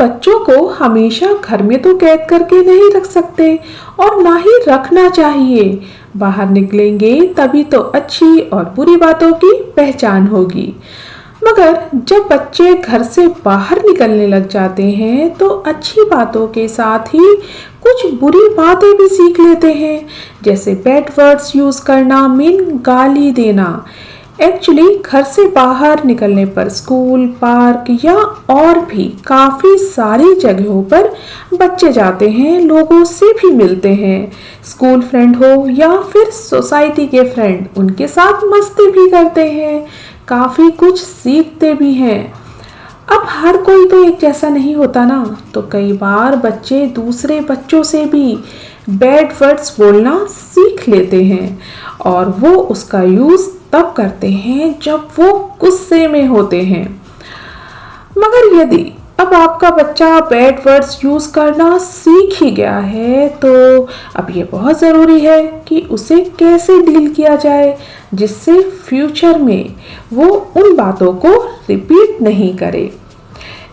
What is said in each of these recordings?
बच्चों को हमेशा घर में तो कैद करके नहीं रख सकते और ना ही रखना चाहिए। बाहर निकलेंगे तभी तो अच्छी और बुरी बातों की पहचान होगी। मगर जब बच्चे घर से बाहर निकलने लग जाते हैं तो अच्छी बातों के साथ ही कुछ बुरी बातें भी सीख लेते हैं, जैसे बैड वर्ड्स यूज करना, मीन गाली देना। एक्चुअली घर से बाहर निकलने पर स्कूल, पार्क या और भी काफ़ी सारी जगहों पर बच्चे जाते हैं, लोगों से भी मिलते हैं। स्कूल फ्रेंड हो या फिर सोसाइटी के फ्रेंड, उनके साथ मस्ती भी करते हैं, काफ़ी कुछ सीखते भी हैं। अब हर कोई तो एक जैसा नहीं होता ना, तो कई बार बच्चे दूसरे बच्चों से भी बैड वर्ड्स बोलना सीख लेते हैं और वो उसका यूज़ तब करते हैं जब वो गुस्से में होते हैं। मगर यदि अब आपका बच्चा बैड वर्ड्स यूज़ करना सीख ही गया है तो अब ये बहुत ज़रूरी है कि उसे कैसे डील किया जाए जिससे फ्यूचर में वो उन बातों को रिपीट नहीं करे।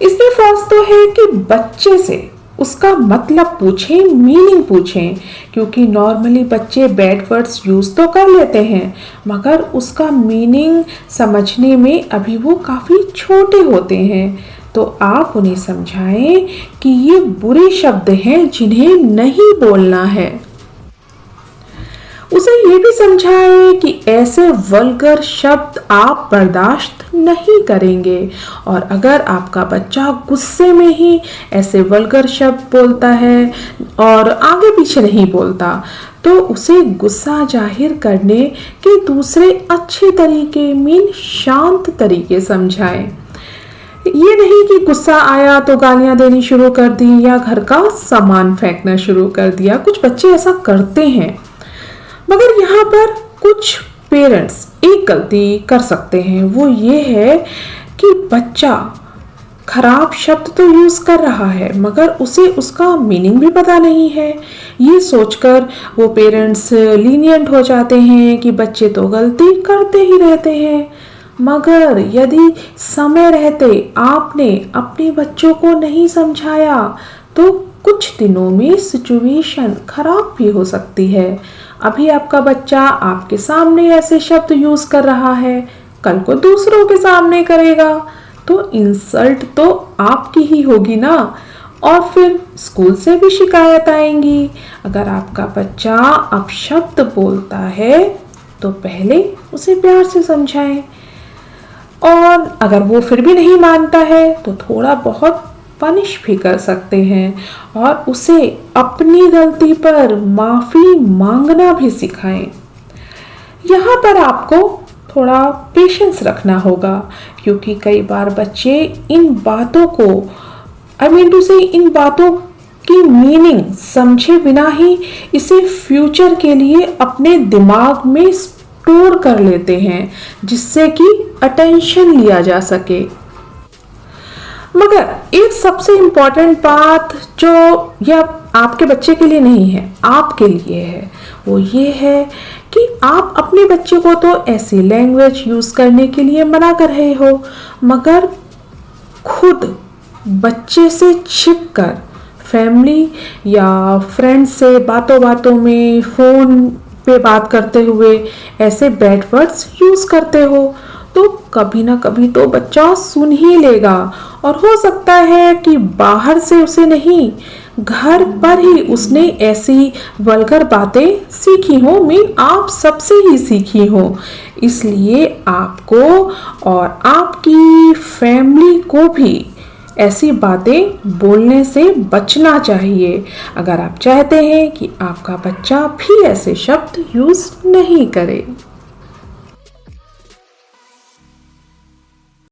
इसमें फर्स्ट तो है कि बच्चे से उसका मतलब पूछें, मीनिंग पूछें, क्योंकि नॉर्मली बच्चे बैड वर्ड्स यूज़ तो कर लेते हैं मगर उसका मीनिंग समझने में अभी वो काफ़ी छोटे होते हैं। तो आप उन्हें समझाएं कि ये बुरे शब्द हैं जिन्हें नहीं बोलना है। उसे ये भी समझाएं कि ऐसे वल्गर शब्द आप बर्दाश्त नहीं करेंगे और अगर आपका बच्चा गुस्से में ही ऐसे वल्गर शब्द बोलता है और आगे पीछे नहीं बोलता तो उसे गुस्सा जाहिर करने के दूसरे अच्छे तरीके, मीन शांत तरीके समझाएं। ये नहीं कि गुस्सा आया तो गालियां देनी शुरू कर दी या घर का सामान फेंकना शुरू कर दिया। कुछ बच्चे ऐसा करते हैं, मगर यहाँ पर कुछ पेरेंट्स एक गलती कर सकते हैं, वो ये है कि बच्चा खराब शब्द तो यूज़ कर रहा है मगर उसे उसका मीनिंग भी पता नहीं है। ये सोचकर वो पेरेंट्स लीनियंट हो जाते हैं कि बच्चे तो गलती करते ही रहते हैं। मगर यदि समय रहते आपने अपने बच्चों को नहीं समझाया तो कुछ दिनों में सिचुएशन खराब भी हो सकती है। अभी आपका बच्चा आपके सामने ऐसे शब्द यूज़ कर रहा है, कल को दूसरों के सामने करेगा तो इंसल्ट तो आपकी ही होगी ना, और फिर स्कूल से भी शिकायत आएंगी। अगर आपका बच्चा अब शब्द बोलता है तो पहले उसे प्यार से समझाएं और अगर वो फिर भी नहीं मानता है तो थोड़ा बहुत पनिश भी कर सकते हैं और उसे अपनी गलती पर माफ़ी मांगना भी सिखाएं। यहाँ पर आपको थोड़ा पेशेंस रखना होगा क्योंकि कई बार बच्चे इन बातों को इन बातों की मीनिंग समझे बिना ही इसे फ्यूचर के लिए अपने दिमाग में स्टोर कर लेते हैं जिससे कि अटेंशन लिया जा सके। मगर एक सबसे इम्पॉर्टेंट बात जो यह आपके बच्चे के लिए नहीं है, आपके लिए है, वो ये है कि आप अपने बच्चे को तो ऐसी लैंग्वेज यूज़ करने के लिए मना कर रहे हो मगर खुद बच्चे से छिपकर फैमिली या फ्रेंड से बातों बातों में फ़ोन पे बात करते हुए ऐसे बैड वर्ड्स यूज़ करते हो तो कभी ना कभी तो बच्चा सुन ही लेगा और हो सकता है कि बाहर से उसे नहीं, घर पर ही उसने ऐसी वल्गर बातें सीखी हो, मीन आप सबसे ही सीखी हो। इसलिए आपको और आपकी फैमिली को भी ऐसी बातें बोलने से बचना चाहिए अगर आप चाहते हैं कि आपका बच्चा भी ऐसे शब्द यूज़ नहीं करे।